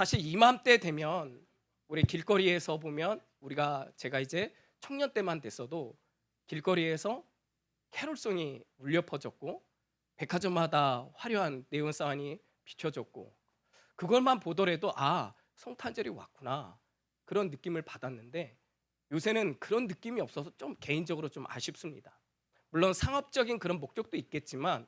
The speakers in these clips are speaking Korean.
사실 이맘때 되면 우리 길거리에서 보면 제가 이제 청년 때만 됐어도 길거리에서 캐롤송이 울려 퍼졌고 백화점마다 화려한 네온 사인이 비춰졌고 그걸만 보더라도 성탄절이 왔구나 그런 느낌을 받았는데 요새는 그런 느낌이 없어서 좀 개인적으로 좀 아쉽습니다. 물론 상업적인 그런 목적도 있겠지만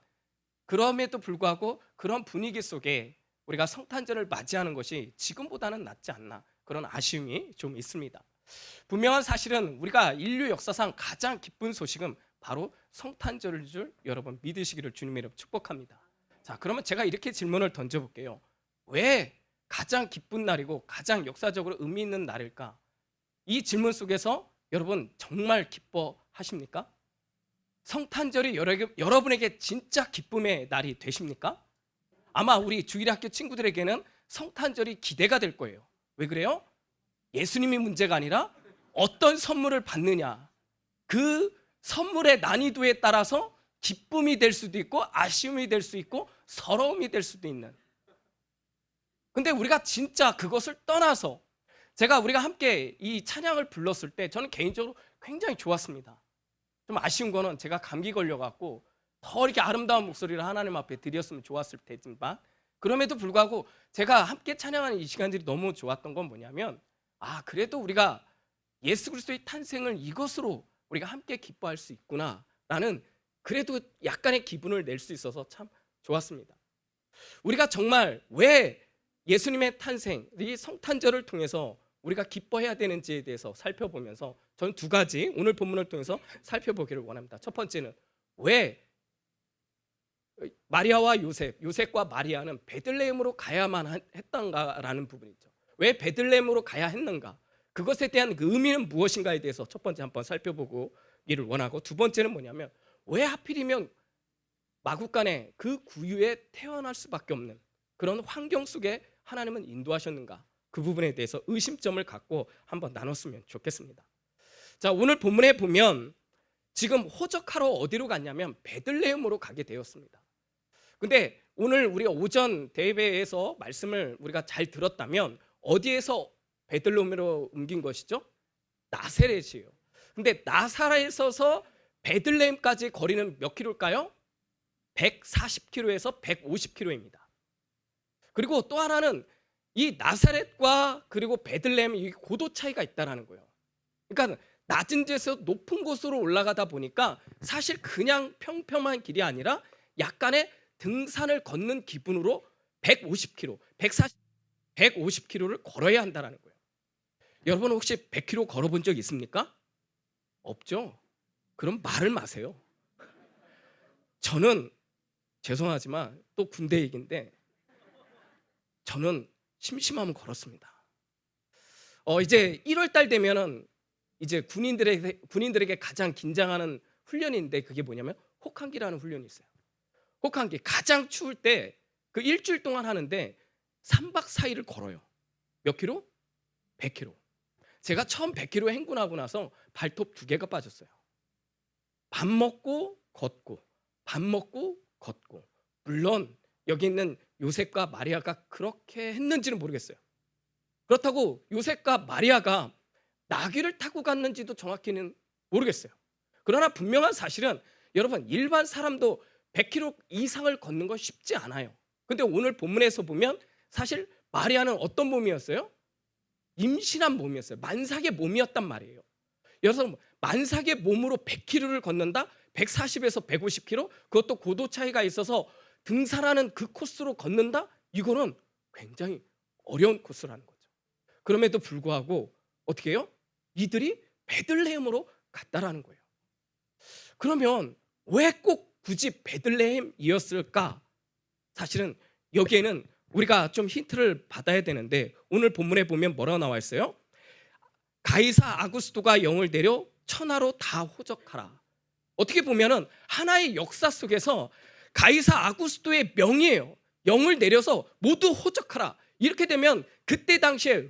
그럼에도 불구하고 그런 분위기 속에 우리가 성탄절을 맞이하는 것이 지금보다는 낫지 않나 그런 아쉬움이 좀 있습니다. 분명한 사실은 우리가 인류 역사상 가장 기쁜 소식은 바로 성탄절일 줄 여러분 믿으시기를 주님의 이름으로 축복합니다. 자, 그러면 제가 이렇게 질문을 던져볼게요. 왜 가장 기쁜 날이고 가장 역사적으로 의미 있는 날일까? 이 질문 속에서 여러분 정말 기뻐하십니까? 성탄절이 여러분에게 진짜 기쁨의 날이 되십니까? 아마 우리 주일학교 친구들에게는 성탄절이 기대가 될 거예요. 왜 그래요? 예수님이 문제가 아니라 어떤 선물을 받느냐, 그 선물의 난이도에 따라서 기쁨이 될 수도 있고 아쉬움이 될 수 있고 서러움이 될 수도 있는. 근데 우리가 진짜 그것을 떠나서 우리가 함께 이 찬양을 불렀을 때 저는 개인적으로 굉장히 좋았습니다. 좀 아쉬운 거는 제가 감기 걸려갖고 더 이렇게 아름다운 목소리를 하나님 앞에 드렸으면 좋았을 테지만 그럼에도 불구하고 제가 함께 찬양하는 이 시간들이 너무 좋았던 건 뭐냐면 그래도 우리가 예수 그리스도의 탄생을 이것으로 우리가 함께 기뻐할 수 있구나라는 그래도 약간의 기분을 낼 수 있어서 참 좋았습니다. 우리가 정말 왜 예수님의 탄생, 이 성탄절을 통해서 우리가 기뻐해야 되는지에 대해서 살펴보면서 저는 두 가지 오늘 본문을 통해서 살펴보기를 원합니다. 첫 번째는 왜 마리아와 요셉과 마리아는 베들레헴으로 가야만 했던가라는 부분이죠. 왜 베들레헴으로 가야 했는가? 그것에 대한 그 의미는 무엇인가에 대해서 첫 번째 한번 살펴보기를 원하고 두 번째는 뭐냐면 왜 하필이면 마국간에 그 구유에 태어날 수밖에 없는 그런 환경 속에 하나님은 인도하셨는가? 그 부분에 대해서 의심점을 갖고 한번 나눴으면 좋겠습니다. 자, 오늘 본문에 보면 지금 호적하러 어디로 갔냐면 베들레헴으로 가게 되었습니다. 근데 오늘 우리가 오전 대회에서 말씀을 우리가 잘 들었다면 어디에서 베들레헴으로 옮긴 것이죠? 나사렛이에요. 근데 나사렛에서 베들레헴까지 거리는 몇 킬로일까요? 140km에서 150km입니다. 그리고 또 하나는 이 나사렛과 그리고 베들레헴이 고도 차이가 있다는 거예요. 그러니까 낮은 데서 높은 곳으로 올라가다 보니까 사실 그냥 평평한 길이 아니라 약간의 등산을 걷는 기분으로 150km, 150km를 걸어야 한다는 거예요. 여러분 혹시 100km 걸어본 적 있습니까? 없죠? 그럼 말을 마세요. 저는 죄송하지만 또 군대 얘기인데 저는 심심하면 걸었습니다. 이제 1월 달 되면은 이제 군인들에게 가장 긴장하는 훈련인데 그게 뭐냐면 혹한기라는 훈련이 있어요. 혹한기 가장 추울 때 그 일주일 동안 하는데 3박 4일을 걸어요. 몇 킬로? 100킬로. 제가 처음 100킬로 행군하고 나서 발톱 2개가 빠졌어요. 밥 먹고 걷고 밥 먹고 걷고. 물론 여기 있는 요셉과 마리아가 그렇게 했는지는 모르겠어요. 그렇다고 요셉과 마리아가 나귀를 타고 갔는지도 정확히는 모르겠어요. 그러나 분명한 사실은 여러분 일반 사람도 100km 이상을 걷는 건 쉽지 않아요. 근데 오늘 본문에서 보면 사실 마리아는 어떤 몸이었어요? 임신한 몸이었어요. 만삭의 몸이었단 말이에요. 여러분 만삭의 몸으로 100km를 걷는다? 140에서 150km? 그것도 고도 차이가 있어서 등산하는 그 코스로 걷는다? 이거는 굉장히 어려운 코스라는 거죠. 그럼에도 불구하고 어떻게 해요? 이들이 베들레헴으로 갔다라는 거예요. 그러면 왜 꼭 굳이 베들레헴이었을까? 사실은 여기에는 우리가 좀 힌트를 받아야 되는데 오늘 본문에 보면 뭐라고 나와 있어요? 가이사 아구스토가 영을 내려 천하로 다 호적하라. 어떻게 보면은 하나의 역사 속에서 가이사 아구스토의 명이에요. 영을 내려서 모두 호적하라. 이렇게 되면 그때 당시에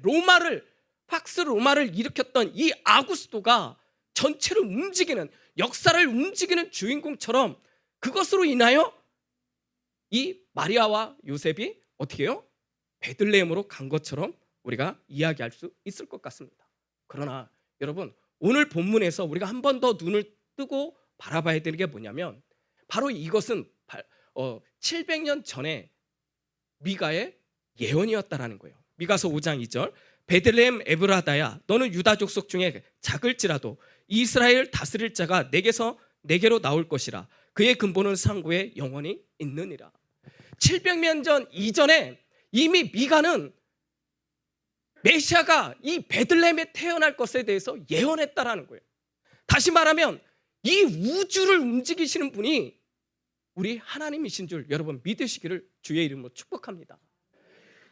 팍스 로마를 일으켰던 이 아구스토가 전체를 움직이는 역사를 움직이는 주인공처럼 그것으로 인하여 이 마리아와 요셉이 어떻게 해요? 베들레헴으로 간 것처럼 우리가 이야기할 수 있을 것 같습니다. 그러나 여러분, 오늘 본문에서 우리가 한 번 더 눈을 뜨고 바라봐야 되는 게 뭐냐면 바로 이것은 700년 전에 미가의 예언이었다라는 거예요. 미가서 5장 2절, 베들레헴 에브라다야, 너는 유다 족속 중에 작을지라도 이스라엘 다스릴 자가 내게로 나올 것이라. 그의 근본은 상고에 영원히 있느니라. 700년 전 이전에 이미 미가는 메시아가 이 베들레헴에 태어날 것에 대해서 예언했다라는 거예요. 다시 말하면 이 우주를 움직이시는 분이 우리 하나님이신 줄 여러분 믿으시기를 주의 이름으로 축복합니다.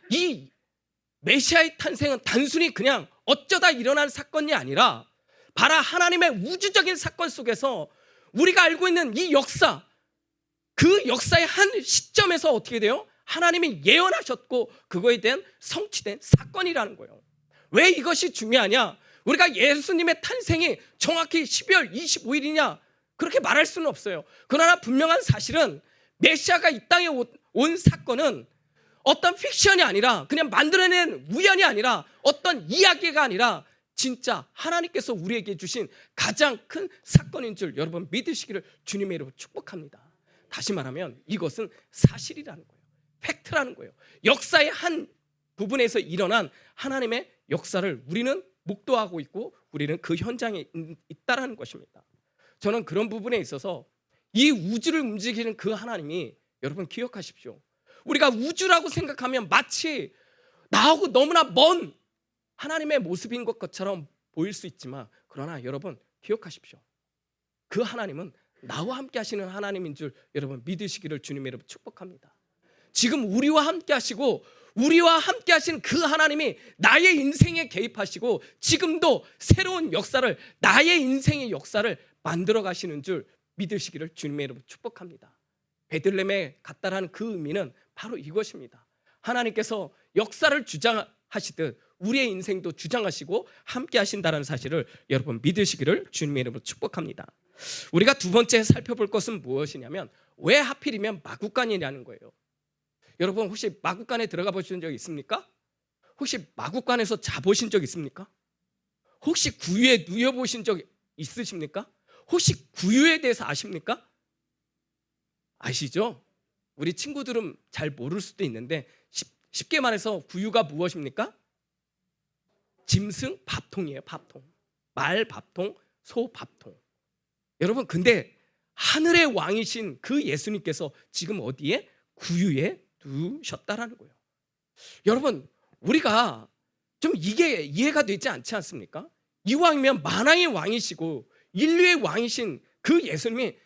이 메시아의 탄생은 단순히 그냥 어쩌다 일어난 사건이 아니라 바로 하나님의 우주적인 사건 속에서 우리가 알고 있는 이 역사, 그 역사의 한 시점에서 어떻게 돼요? 하나님이 예언하셨고 그거에 대한 성취된 사건이라는 거예요. 왜 이것이 중요하냐? 우리가 예수님의 탄생이 정확히 12월 25일이냐 그렇게 말할 수는 없어요. 그러나 분명한 사실은 메시아가 이 땅에 온 사건은 어떤 픽션이 아니라 그냥 만들어낸 우연이 아니라 어떤 이야기가 아니라 진짜 하나님께서 우리에게 주신 가장 큰 사건인 줄 여러분 믿으시기를 주님의 이름으로 축복합니다. 다시 말하면 이것은 사실이라는 거예요. 팩트라는 거예요. 역사의 한 부분에서 일어난 하나님의 역사를 우리는 목도하고 있고 우리는 그 현장에 있다라는 것입니다. 저는 그런 부분에 있어서 이 우주를 움직이는 그 하나님이 여러분 기억하십시오. 우리가 우주라고 생각하면 마치 나하고 너무나 먼 하나님의 모습인 것처럼 보일 수 있지만 그러나 여러분 기억하십시오. 그 하나님은 나와 함께 하시는 하나님인 줄 여러분 믿으시기를 주님의 이름으로 축복합니다. 지금 우리와 함께 하시고 우리와 함께 하신 그 하나님이 나의 인생에 개입하시고 지금도 새로운 역사를 나의 인생의 역사를 만들어 가시는 줄 믿으시기를 주님의 이름으로 축복합니다. 베들레헴에 갔다라는 그 의미는 바로 이것입니다. 하나님께서 역사를 주장하시듯 우리의 인생도 주장하시고 함께 하신다는 사실을 여러분 믿으시기를 주님의 이름으로 축복합니다. 우리가 두 번째 살펴볼 것은 무엇이냐면 왜 하필이면 마구간이라는 거예요. 여러분 혹시 마구간에 들어가 보신 적 있습니까? 혹시 마구간에서 자보신 적 있습니까? 혹시 구유에 누워보신 적 있으십니까? 혹시 구유에 대해서 아십니까? 아시죠? 우리 친구들은 잘 모를 수도 있는데 쉽게 말해서 구유가 무엇입니까? 짐승 밥통이에요. 밥통. 말 밥통, 소 밥통. 여러분 근데 하늘의 왕이신 그 예수님께서 지금 어디에? 구유에 두셨다라는 거예요. 여러분 우리가 좀 이게 이해가 되지 않지 않습니까? 이왕이면 만왕의 왕이시고 인류의 왕이신 그 예수님이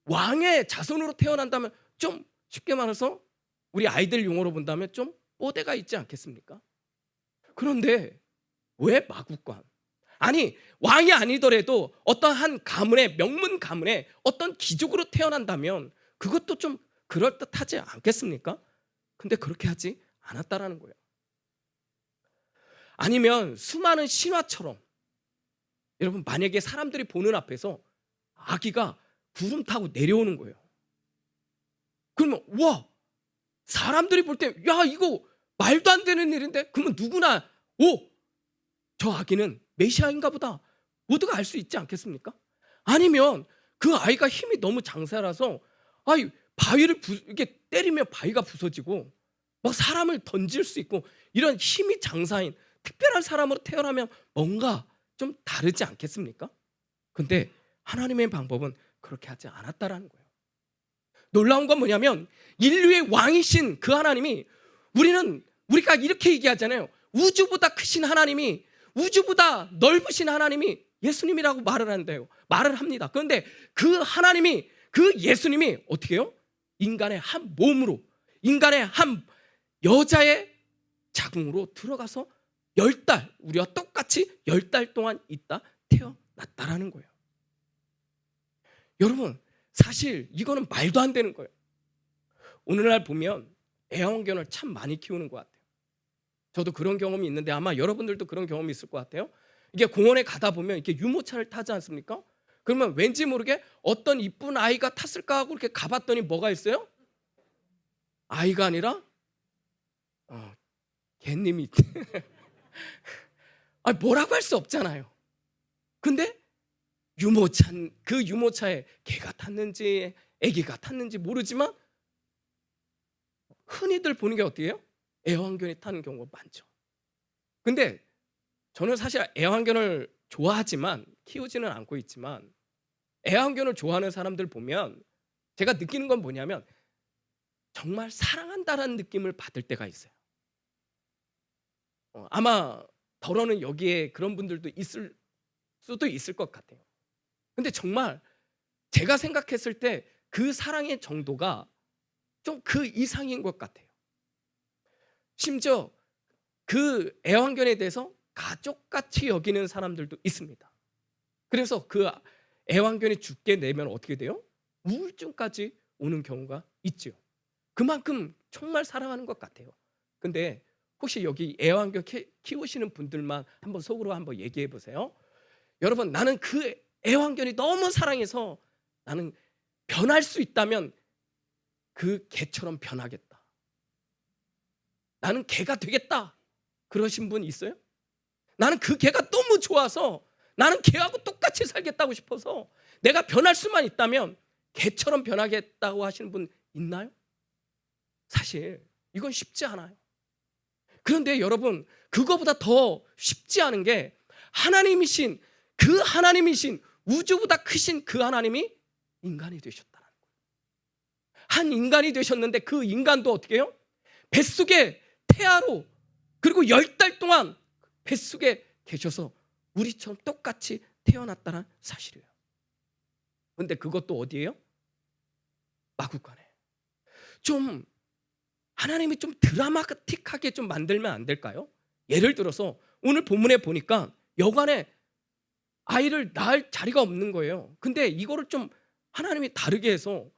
왕의 자손으로 태어난다면 좀 쉽게 말해서 우리 아이들 용어로 본다면 좀 뽀대가 있지 않겠습니까? 그런데 왜 마구간? 아니 왕이 아니더라도 어떤 한 가문의 명문 가문의 어떤 귀족으로 태어난다면 그것도 좀 그럴듯하지 않겠습니까? 근데 그렇게 하지 않았다라는 거예요. 아니면 수많은 신화처럼 여러분 만약에 사람들이 보는 앞에서 아기가 구름 타고 내려오는 거예요. 그러면 와 사람들이 볼 때 야 이거 말도 안 되는 일인데 그러면 누구나 저 아기는 메시아인가 보다 모두가 알 수 있지 않겠습니까? 아니면 그 아이가 힘이 너무 장사라서 바위를 이렇게 때리면 바위가 부서지고 막 사람을 던질 수 있고 이런 힘이 장사인 특별한 사람으로 태어나면 뭔가 좀 다르지 않겠습니까? 근데 하나님의 방법은 그렇게 하지 않았다라는 거예요. 놀라운 건 뭐냐면 인류의 왕이신 그 하나님이 우리가 이렇게 얘기하잖아요. 우주보다 크신 하나님이 우주보다 넓으신 하나님이 예수님이라고 말을 합니다. 그런데 그 하나님이 그 예수님이 어떻게 해요? 인간의 한 몸으로 인간의 한 여자의 자궁으로 들어가서 10달 우리와 똑같이 10달 동안 있다 태어났다라는 거예요. 여러분 사실 이거는 말도 안 되는 거예요. 오늘날 보면 애완견을 참 많이 키우는 것 같아요. 저도 그런 경험이 있는데 아마 여러분들도 그런 경험이 있을 것 같아요. 이게 공원에 가다 보면 이렇게 유모차를 타지 않습니까? 그러면 왠지 모르게 어떤 이쁜 아이가 탔을까 하고 이렇게 가봤더니 뭐가 있어요? 아이가 아니라 개님이 뭐라고 할 수 없잖아요. 근데 그 유모차에 개가 탔는지 애기가 탔는지 모르지만 흔히들 보는 게 어떻게 해요? 애완견이 타는 경우가 많죠. 근데 저는 사실 애완견을 좋아하지만 키우지는 않고 있지만, 애완견을 좋아하는 사람들 보면 제가 느끼는 건 뭐냐면 정말 사랑한다라는 느낌을 받을 때가 있어요. 아마 더러는 여기에 그런 분들도 있을 수도 있을 것 같아요. 근데 정말 제가 생각했을 때 그 사랑의 정도가 좀 그 이상인 것 같아요. 심지어 그 애완견에 대해서 가족같이 여기는 사람들도 있습니다. 그래서 그 애완견이 죽게 되면 어떻게 돼요? 우울증까지 오는 경우가 있죠. 그만큼 정말 사랑하는 것 같아요. 근데 혹시 여기 애완견 키우시는 분들만 한번 속으로 한번 얘기해 보세요. 여러분, 나는 그 애완견이 너무 사랑해서 나는 변할 수 있다면 그 개처럼 변하겠다. 나는 개가 되겠다. 그러신 분 있어요? 나는 그 개가 너무 좋아서 나는 개하고 똑같이 살겠다고 싶어서 내가 변할 수만 있다면 개처럼 변하겠다고 하시는 분 있나요? 사실 이건 쉽지 않아요. 그런데 여러분, 그거보다 더 쉽지 않은 게 하나님이신 우주보다 크신 그 하나님이 인간이 되셨다는 거예요. 한 인간이 되셨는데 그 인간도 어떻게 해요? 뱃속에 태아로, 그리고 10달 동안 뱃속에 계셔서 우리처럼 똑같이 태어났다는 사실이에요. 그런데 그것도 어디예요? 마구간에. 좀 하나님이 좀 드라마틱하게 좀 만들면 안 될까요? 예를 들어서 오늘 본문에 보니까 여관에 아이를 낳을 자리가 없는 거예요. 근데 이거를 좀 하나님이 다르게 해서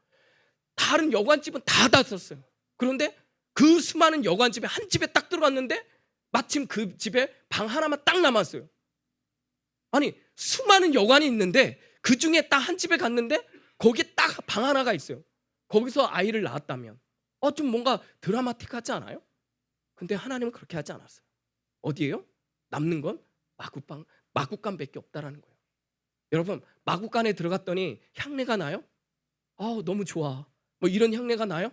다른 여관집은 다 닫았어요. 그런데 그 수많은 여관집에 한 집에 딱 들어갔는데 마침 그 집에 방 하나만 딱 남았어요. 아니, 수많은 여관이 있는데 그 중에 딱 한 집에 갔는데 거기에 딱 방 하나가 있어요. 거기서 아이를 낳았다면 좀 뭔가 드라마틱하지 않아요? 근데 하나님은 그렇게 하지 않았어요. 어디예요? 남는 건 마구간밖에 없다라는 거예요. 여러분, 마구간에 들어갔더니 향내가 나요? 너무 좋아. 뭐 이런 향내가 나요?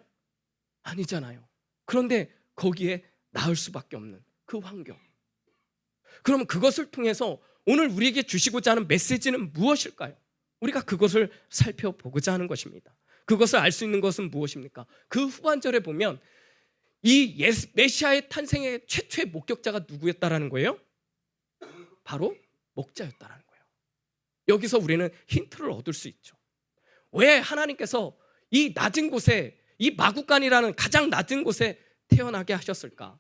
아니잖아요. 그런데 거기에 낳을 수밖에 없는 그 환경. 그러면 그것을 통해서 오늘 우리에게 주시고자 하는 메시지는 무엇일까요? 우리가 그것을 살펴보고자 하는 것입니다. 그것을 알 수 있는 것은 무엇입니까? 그 후반절에 보면 이 메시아의 탄생의 최초의 목격자가 누구였다라는 거예요? 바로 목자였다라는 거예요. 여기서 우리는 힌트를 얻을 수 있죠. 왜 하나님께서 이 낮은 곳에, 이 마구간이라는 가장 낮은 곳에 태어나게 하셨을까?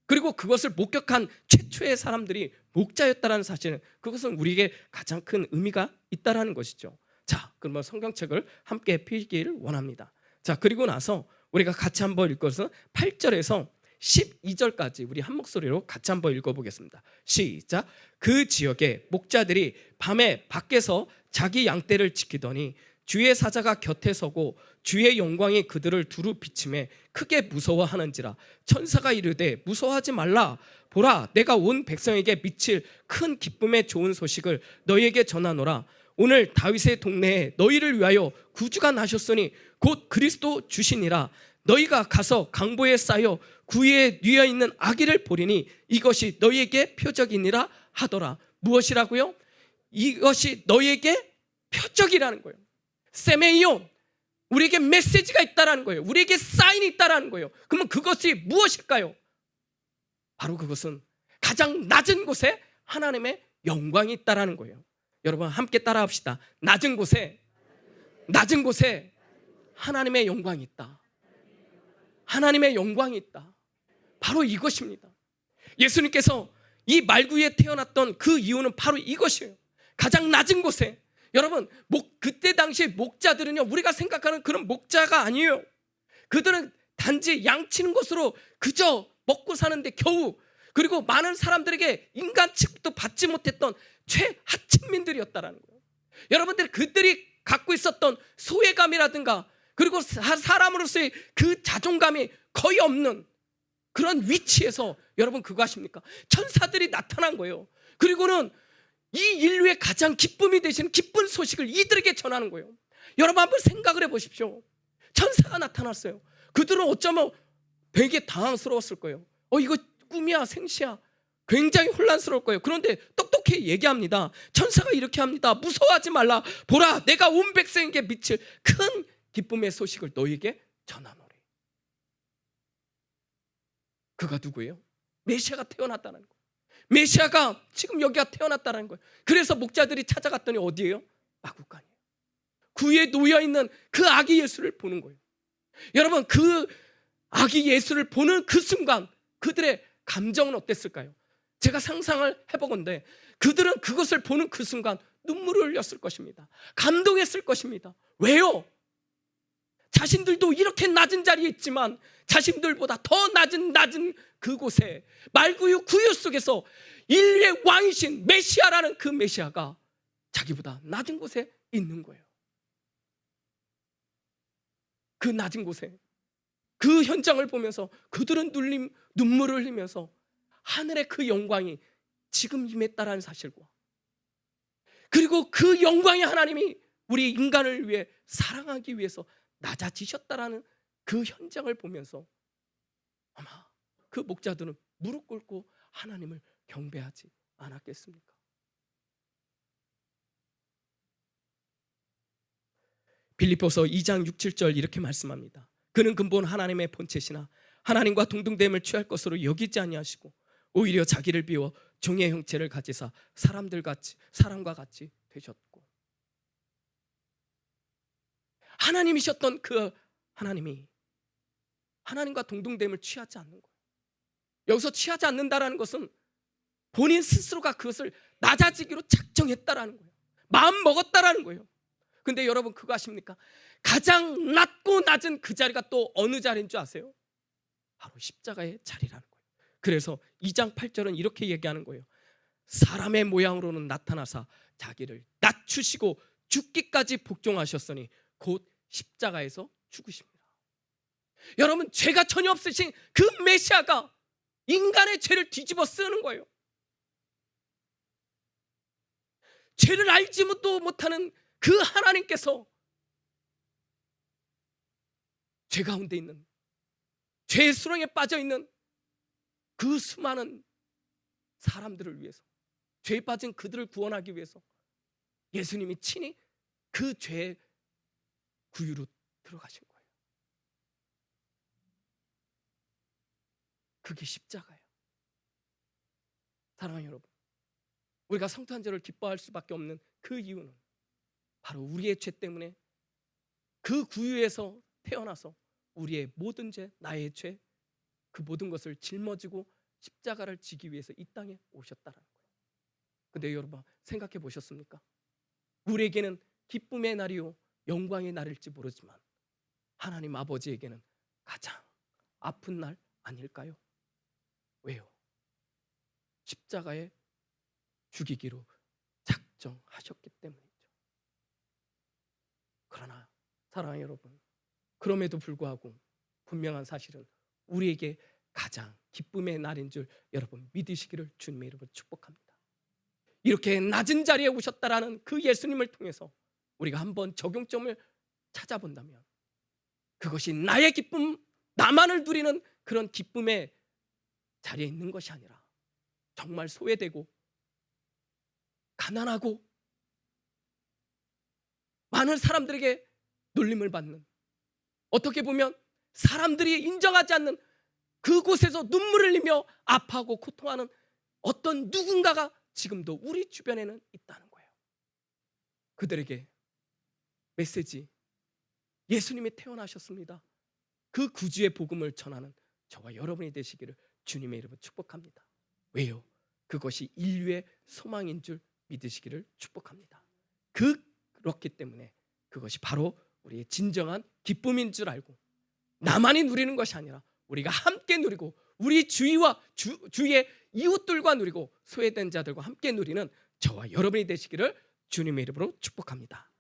그리고 그것을 목격한 최초의 사람들이 목자였다라는 사실은, 그것은 우리에게 가장 큰 의미가 있다라는 것이죠. 자, 그러면 성경책을 함께 펴기를 원합니다. 자, 그리고 나서 우리가 같이 한번 읽어서 8절에서 12절까지 우리 한 목소리로 같이 한번 읽어보겠습니다. 시작. 그 지역에 목자들이 밤에 밖에서 자기 양떼를 지키더니 주의 사자가 곁에 서고 주의 영광이 그들을 두루 비침에 크게 무서워하는지라. 천사가 이르되 무서워하지 말라. 보라, 내가 온 백성에게 미칠 큰 기쁨의 좋은 소식을 너희에게 전하노라. 오늘 다윗의 동네에 너희를 위하여 구주가 나셨으니 곧 그리스도 주시니라. 너희가 가서 강보에 쌓여 구유에 뉘어 있는 아기를 보리니 이것이 너희에게 표적이니라 하더라. 무엇이라고요? 이것이 너희에게 표적이라는 거예요. 세메이온, 우리에게 메시지가 있다라는 거예요. 우리에게 사인이 있다라는 거예요. 그러면 그것이 무엇일까요? 바로 그것은 가장 낮은 곳에 하나님의 영광이 있다라는 거예요. 여러분 함께 따라합시다. 낮은 곳에 하나님의 영광이 있다. 하나님의 영광이 있다. 바로 이것입니다. 예수님께서 이 말구에 태어났던 그 이유는 바로 이것이에요. 가장 낮은 곳에. 여러분, 그때 당시 목자들은요, 우리가 생각하는 그런 목자가 아니에요. 그들은 단지 양치는 것으로 그저 먹고 사는데 겨우, 그리고 많은 사람들에게 인간 취급도 받지 못했던 최하층민들이었다라는 거예요. 여러분들, 그들이 갖고 있었던 소외감이라든가 그리고 사람으로서의 그 자존감이 거의 없는, 그런 위치에서 여러분 그거 아십니까? 천사들이 나타난 거예요. 그리고는 이 인류의 가장 기쁨이 되시는 기쁜 소식을 이들에게 전하는 거예요. 여러분 한번 생각을 해보십시오. 천사가 나타났어요. 그들은 어쩌면 되게 당황스러웠을 거예요. 이거 꿈이야 생시야. 굉장히 혼란스러울 거예요. 그런데 똑똑히 얘기합니다. 천사가 이렇게 합니다. 무서워하지 말라. 보라, 내가 온 백성에게 미칠 큰 기쁨의 소식을 너에게 전하노래. 그가 누구예요? 메시아가 태어났다는 거예요. 메시아가 지금 여기가 태어났다는 거예요. 그래서 목자들이 찾아갔더니 어디예요? 마구간이에요. 구에 놓여있는 그 아기 예수를 보는 거예요. 여러분, 그 아기 예수를 보는 그 순간 그들의 감정은 어땠을까요? 제가 상상을 해보건대 그들은 그것을 보는 그 순간 눈물을 흘렸을 것입니다. 감동했을 것입니다. 왜요? 자신들도 이렇게 낮은 자리에 있지만 자신들보다 더 낮은 그곳에 말구유 구유 속에서 인류의 왕이신 메시아라는 그 메시아가 자기보다 낮은 곳에 있는 거예요. 그 낮은 곳에 그 현장을 보면서 그들은 눈물을 흘리면서 하늘의 그 영광이 지금 임했다라는 사실과, 그리고 그 영광의 하나님이 우리 인간을 위해 사랑하기 위해서 낮아지셨다라는 그 현장을 보면서 아마 그 목자들은 무릎 꿇고 하나님을 경배하지 않았겠습니까? 빌립보서 2장 6, 7절 이렇게 말씀합니다. 그는 근본 하나님의 본체시나 하나님과 동등됨을 취할 것으로 여기지 아니하시고 오히려 자기를 비워 종의 형체를 가지사 사람과 같이 되셨고, 하나님이셨던 그 하나님이 하나님과 동등됨을 취하지 않는 거예요. 여기서 취하지 않는다라는 것은 본인 스스로가 그것을 낮아지기로 작정했다라는 거예요. 마음 먹었다라는 거예요. 근데 여러분 그거 아십니까? 가장 낮고 낮은 그 자리가 또 어느 자리인 줄 아세요? 바로 십자가의 자리라는 거예요. 그래서 2장 8절은 이렇게 얘기하는 거예요. 사람의 모양으로는 나타나사 자기를 낮추시고 죽기까지 복종하셨으니 곧 십자가에서 죽으십니다. 여러분, 죄가 전혀 없으신 그 메시아가 인간의 죄를 뒤집어 쓰는 거예요. 죄를 알지도 못하는 그 하나님께서 죄 가운데 있는, 죄의 수렁에 빠져 있는 그 수많은 사람들을 위해서, 죄에 빠진 그들을 구원하기 위해서 예수님이 친히 그 죄의 구유로 들어가신 거예요. 그게 십자가예요. 사랑하는 여러분, 우리가 성탄절을 기뻐할 수밖에 없는 그 이유는 바로 우리의 죄 때문에 그 구유에서 태어나서 우리의 모든 죄, 나의 죄, 그 모든 것을 짊어지고 십자가를 지기 위해서 이 땅에 오셨다는 거예요. 근데 여러분 생각해 보셨습니까? 우리에게는 기쁨의 날이요 영광의 날일지 모르지만 하나님 아버지에게는 가장 아픈 날 아닐까요? 왜요? 십자가에 죽이기로 작정하셨기 때문이죠. 그러나 사랑하는 여러분, 그럼에도 불구하고 분명한 사실은 우리에게 가장 기쁨의 날인 줄 여러분 믿으시기를 주님의 이름으로 축복합니다. 이렇게 낮은 자리에 오셨다라는 그 예수님을 통해서 우리가 한번 적용점을 찾아본다면 그것이 나의 기쁨, 나만을 누리는 그런 기쁨의 자리에 있는 것이 아니라 정말 소외되고 가난하고 많은 사람들에게 놀림을 받는, 어떻게 보면 사람들이 인정하지 않는 그곳에서 눈물을 흘리며 아파하고 고통하는 어떤 누군가가 지금도 우리 주변에는 있다는 거예요. 그들에게 메시지, 예수님이 태어나셨습니다. 그 구주의 복음을 전하는 저와 여러분이 되시기를 주님의 이름으로 축복합니다. 왜요? 그것이 인류의 소망인 줄 믿으시기를 축복합니다. 그렇기 때문에 그것이 바로 우리의 진정한 기쁨인 줄 알고 나만이 누리는 것이 아니라 우리가 함께 누리고 우리 주위와 주위의 이웃들과 누리고 소외된 자들과 함께 누리는 저와 여러분이 되시기를 주님의 이름으로 축복합니다.